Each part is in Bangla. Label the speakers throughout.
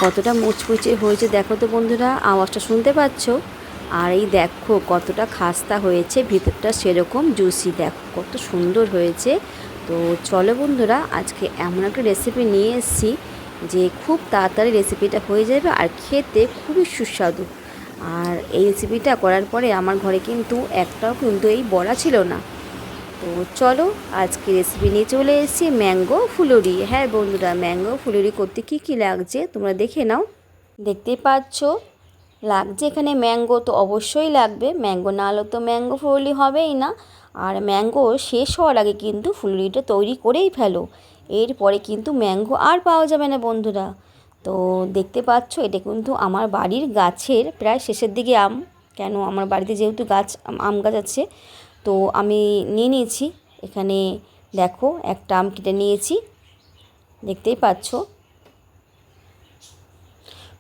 Speaker 1: কতটা মুচমুচে হয়েছে দেখো তো বন্ধুরা, আওয়াজটা শুনতে পাচ্ছ? আর এই দেখো কতটা খাস্তা হয়েছে, ভিতরটা সেরকম জুসি, দেখো কত সুন্দর হয়েছে। তো চলো বন্ধুরা, আজকে এমন একটা রেসিপি নিয়ে এসেছি যে খুব তাড়াতাড়ি রেসিপিটা হয়ে যাবে আর খেতে খুবই সুস্বাদু। আর এই রেসিপিটা করার পরে আমার ঘরে কিন্তু একটাও কিন্তু এই বড়া ছিল না। তো চলো আজকে রেসিপি নিয়ে চলে এসেছি ম্যাঙ্গো ফুলুরি। হ্যাঁ বন্ধুরা, ম্যাঙ্গো ফুলুরি করতে কি কি লাগছে তোমরা দেখে নাও। দেখতেই পাচ্ছ লাগছে এখানে ম্যাঙ্গো, তো অবশ্যই লাগবে। ম্যাঙ্গো না হলে তো ম্যাঙ্গো ফুলুরি হবেই না। আর ম্যাঙ্গো শেষ হওয়ার আগে কিন্তু ফুলুরিটা তৈরি করেই ফেলো, এরপরে কিন্তু ম্যাঙ্গো আর পাওয়া যাবে না বন্ধুরা। তো দেখতে পাচ্ছ এটা কিন্তু আমার বাড়ির গাছের প্রায় শেষের দিকে আম। কেন, আমার বাড়িতে যেহেতু আম গাছ আছে, তো আমি নিয়ে নিয়েছি। এখানে দেখো একটা আম কেটে নিয়েছি, দেখতেই পাচ্ছ।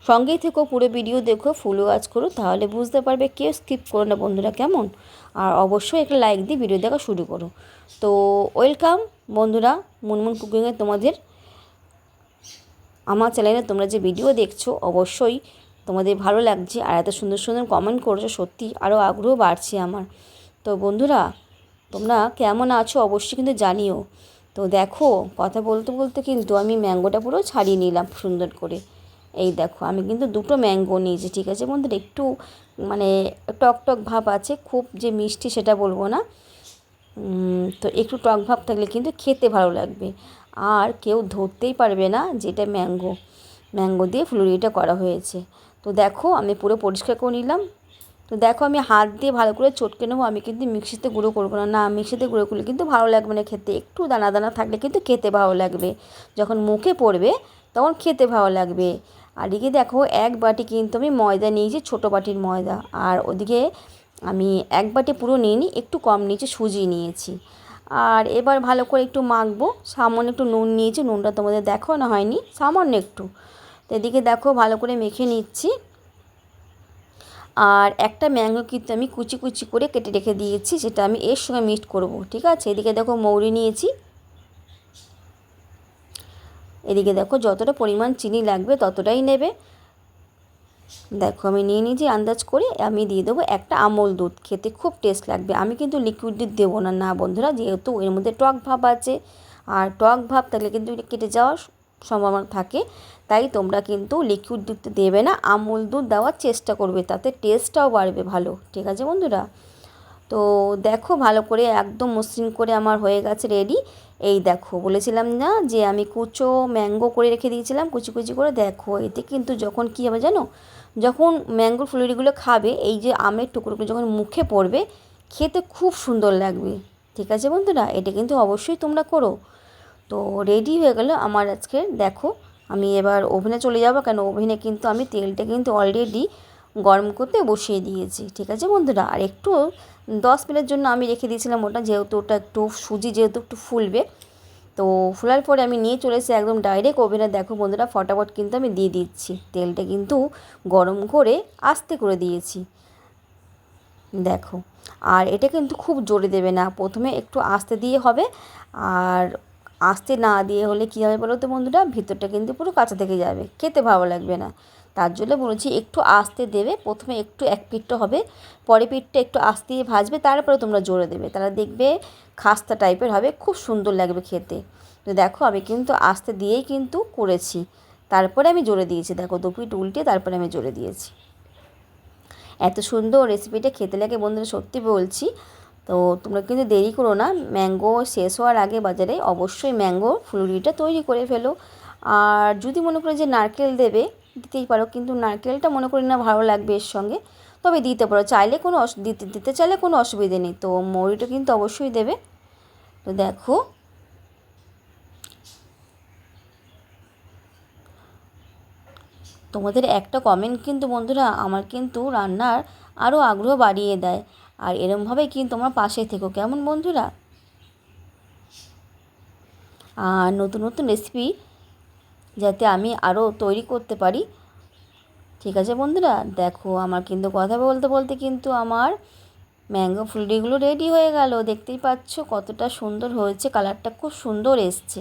Speaker 1: সঙ্গেই থেকো, পুরো ভিডিও দেখো, ফুল ওয়াচ করো, তাহলে বুঝতে পারবে। কেউ স্কিপ করো না বন্ধুরা, কেমন? আর অবশ্যই একটা লাইক দিয়ে ভিডিও দেখা শুরু করো। তো ওয়েলকাম বন্ধুরা মুনমুন কুকিংয়ে তোমাদের। আমার চ্যানেলে তোমরা যে ভিডিও দেখছো অবশ্যই তোমাদের ভালো লাগছে, আর এত সুন্দর সুন্দর কমেন্ট করছো, সত্যি আরও আগ্রহ বাড়ছে আমার। তো বন্ধুরা তোমরা কেমন আছো অবশ্যই কিন্তু জানিও। তো দেখো কথা বলতে বলতে কিন্তু আমি ম্যাঙ্গোটা পুরো ছাড়িয়ে নিলাম সুন্দর করে। এই দেখো আমি কিন্তু দুটো ম্যাঙ্গো নিয়েছি, ঠিক আছে বন্ধুরা। একটু মানে টক টক ভাব আছে, খুব যে মিষ্টি সেটা বলবো না। তো একটু টক ভাব থাকলে কিন্তু খেতে ভালো লাগবে, আর কেউ ধরতেই পারবে না যে এটা ম্যাঙ্গো দিয়ে ফুলুরিটা করা হয়েছে। তো দেখো আমি পুরো পরিষ্কার করে নিলাম। তো দেখো আমি হাত দিয়ে ভালো করে চটকে নেবো, আমি কিন্তু মিক্সিতে গুঁড়ো করবো না। না, মিক্সিতে গুঁড়ো করলে কিন্তু ভালো লাগবে না খেতে, একটু দানা দানা থাকলে কিন্তু খেতে ভালো লাগবে। যখন মুখে পড়বে তখন খেতে ভালো লাগবে। আর এদিকে দেখো এক বাটি কিন্তু আমি ময়দা নিয়েছি, ছোটো বাটির ময়দা। আর ওদিকে আমি এক বাটি পুরো নিইনি, একটু কম নিয়েছি, সুজি নিয়েছি। আর এবার ভালো করে একটু মাখবো। সামান্য একটু নুন নিয়েছি, নুনটা তোমাদের দেখানো হয়নি, সামান্য একটু। তো এদিকে দেখো ভালো করে মেখে নিচ্ছি। আর একটা ম্যাঙ্গো কিন্তু আমি কুচি কুচি করে কেটে রেখে দিয়েছি, সেটা আমি এর সঙ্গে মিক্সড করব, ঠিক আছে। এদিকে দেখো মৌরি নিয়েছি। এদিকে দেখো যতটা পরিমাণ চিনি লাগবে ততটাই নেবে। দেখো আমি নিয়ে নিয়েছি, আন্দাজ করে আমি দিয়ে দেবো একটা আমুল দুধ, খেতে খুব টেস্ট লাগবে। আমি কিন্তু লিকুইড দুধ দেবো না, না বন্ধুরা, যেহেতু এর মধ্যে টক ভাব আছে। আর টক ভাব থাকলে কিন্তু এটা কেটে যাওয়ার সম্ভাবনা থাকে, তাই তোমরা কিন্তু লিকুইড দুধ দেবে না, আমুল দুধ দেওয়ার চেষ্টা করবে, তাতে টেস্টটাও বাড়বে ভালো, ঠিক আছে বন্ধুরা। তো দেখো ভালো করে একদম মসৃণ করে আমার হয়ে গেছে রেডি। এই দেখো বলেছিলাম না যে আমি কুচো ম্যাঙ্গো করে রেখে দিয়েছিলাম কুচি কুচি করে, দেখো এতে কিন্তু যখন কী হবে জানো, যখন ম্যাঙ্গোর ফুলুরিগুলো খাবে, এই যে আমের টুকরোগুলো যখন মুখে পড়বে খেতে খুব সুন্দর লাগবে, ঠিক আছে বন্ধুরা। এটা কিন্তু অবশ্যই তোমরা করো। তো রেডি হয়ে গেল আমার আজকে। দেখো আমি এবার ওভেনে চলে যাব, কেন ওভেনে কিন্তু আমি তেলটা কিন্তু অলরেডি গরম করতে বসিয়ে দিয়েছি, ঠিক আছে বন্ধুরা। আর একটু 10 মিনিটের জন্য আমি রেখে দিয়েছিলাম ওটা, যেহেতু ওটা একটু সুজি যেহেতু একটু ফুলবে। তো ফোলার পরে আমি নিয়ে চলে এসেছি একদম ডাইরেক্ট ওভেনে। দেখো বন্ধুরা ফটাফট কিন্তু আমি দিয়ে দিচ্ছি, তেলটা কিন্তু গরম করে আস্তে করে দিয়েছি, দেখো। আর এটা কিন্তু খুব জোরে দেবে না, প্রথমে একটু আস্তে দিয়ে হবে। আর আস্তে না দিয়ে হলে কী হবে বলো তো বন্ধুরা, ভিতরটা কিন্তু পুরো কাঁচা থেকে যাবে, খেতে ভালো লাগবে না। তার জন্য বলেছি একটু আস্তে দেবে, প্রথমে একটু এক পিঠটা হবে, পরে পিঠটা একটু আস্তে দিয়ে ভাজবে, তারপরে তোমরা জোরে দেবে, তাহলে দেখবে খাস্তা টাইপের হবে, খুব সুন্দর লাগবে খেতে। তো দেখো আমি কিন্তু আস্তে দিয়েই কিন্তু করেছি, তারপরে আমি জোরে দিয়েছি। দেখো দু পিঠ উল্টে তারপরে আমি জোরে দিয়েছি। এত সুন্দর রেসিপিটা খেতে লাগে বন্ধুরা, সত্যি বলছি। তো তোমরা কিন্তু দেরি করো না, ম্যাঙ্গো শেষ হওয়ার আগে বাজারে অবশ্যই ম্যাঙ্গো ফুলুরিটা তৈরি করে ফেলো। আর যদি মনে করো যে নারকেল দেবে দিতেই পারো, কিন্তু নারকেলটা মনে করি না ভালো লাগবে এর সঙ্গে, তবে দিতে পারো চাইলে, কোনো দিতে চাইলে কোনো অসুবিধে নেই। তো মৌরিটা কিন্তু অবশ্যই দেবে। তো দেখো তোমাদের একটা কমেন্ট কিন্তু বন্ধুরা আমার কিন্তু রান্নার আরও আগ্রহ বাড়িয়ে দেয়। আর এরমভাবেই কিন্তু আমার পাশে থেকো, কেমন বন্ধুরা। আর নতুন নতুন রেসিপি যাতে আমি আরও তৈরি করতে পারি, ঠিক আছে বন্ধুরা। দেখো আমার কিন্তু কথা বলতে বলতে কিন্তু আমার ম্যাঙ্গো ফুলুরিগুলো রেডি হয়ে গেল, দেখতেই পাচ্ছ কতটা সুন্দর হয়েছে, কালারটা খুব সুন্দর এসছে,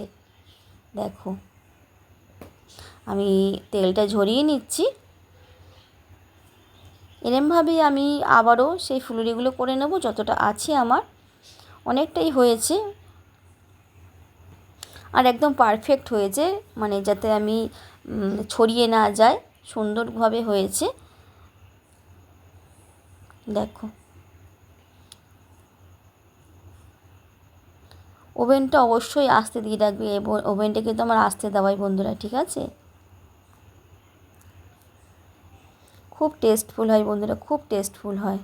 Speaker 1: দেখো। আমি তেলটা ঝরিয়ে নিচ্ছি। এরমভাবেই আমি আবারও সেই ফুলুরিগুলো করে নেব। যতটা আছে আমার অনেকটাই হয়েছে, আর একদম পারফেক্ট হয়েছে, মানে যাতে আমি ছড়িয়ে না যায়, সুন্দরভাবে হয়েছে। দেখো, ওভেনটা অবশ্যই আস্তে দিয়ে রাখবে। ওভেনটা কিন্তু আমার আস্তে দেওয়াই বন্ধুরা, ঠিক আছে? খুব টেস্টফুল হয় বন্ধুরা, খুব টেস্টফুল হয়।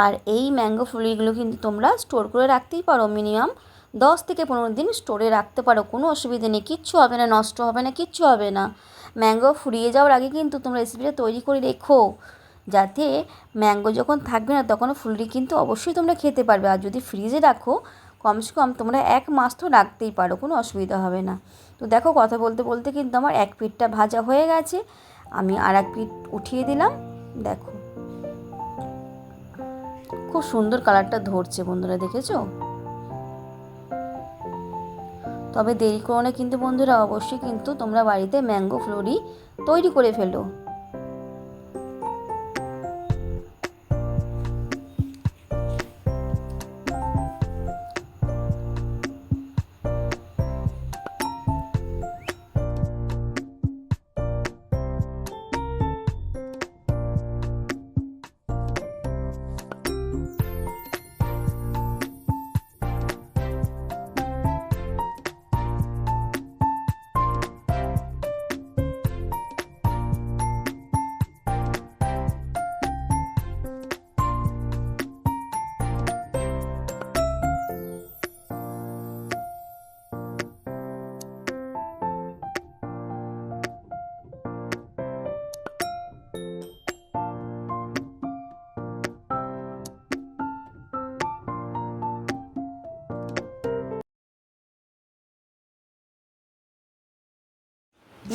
Speaker 1: আর এই ম্যাঙ্গো ফুলিগুলো কিন্তু তোমরা স্টোর করে রাখতেই পারো, মিনিমাম 10 থেকে 15 দিন স্টোরে রাখতে পারো, কোনো অসুবিধা নেই, কিচ্ছু হবে না, নষ্ট হবে না, কিচ্ছু হবে না। ম্যাঙ্গো ফুরিয়ে যাওয়ার আগে কিন্তু তোমরা রেসিপিটা তৈরি করে রেখো, যাতে ম্যাঙ্গো যখন থাকবে না তখন ফুলরি কিন্তু অবশ্যই তোমরা খেতে পারবে। আর যদি ফ্রিজে রাখো কমসে কম তোমরা 1 মাস তো রাখতেই পারো, কোনো অসুবিধা হবে না। তো দেখো, কথা বলতে বলতে কিন্তু আমার এক পিঠটা ভাজা হয়ে গেছে, আমি আর এক পিঠ উঠিয়ে দিলাম। দেখো, খুব সুন্দর কালারটা ধরছে বন্ধুরা, দেখেছো? তবে দেরি করো না কিন্তু বন্ধুরা, অবশ্যই কিন্তু তোমরা বাড়িতে ম্যাঙ্গো ফ্লোরি তৈরি করে ফেলো।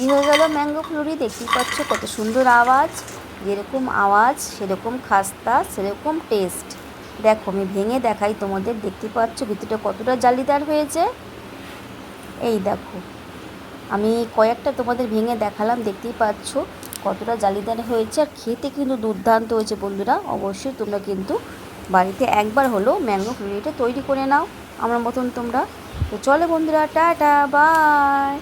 Speaker 1: হয়ে গেল ম্যাঙ্গো ফ্লুরি, দেখতেই পাচ্ছ কত সুন্দর আওয়াজ, যেরকম আওয়াজ সেরকম খাস্তা সেরকম টেস্ট। দেখো, আমি ভেঙে দেখাই তোমাদের, দেখতে পাচ্ছ ভিতরটা কতটা জালিদার হয়েছে। এই দেখো, আমি কয়েকটা তোমাদের ভেঙে দেখালাম, দেখতেই পাচ্ছ কতটা জালিদার হয়েছে, আর খেতে কিন্তু দুর্দান্ত হয়েছে বন্ধুরা। অবশ্যই তোমরা কিন্তু বাড়িতে একবার হলো ম্যাঙ্গো ফ্লুরিটা তৈরি করে নাও আমার মতন তোমরা। তো চলো বন্ধুরা, টাটা, বাই।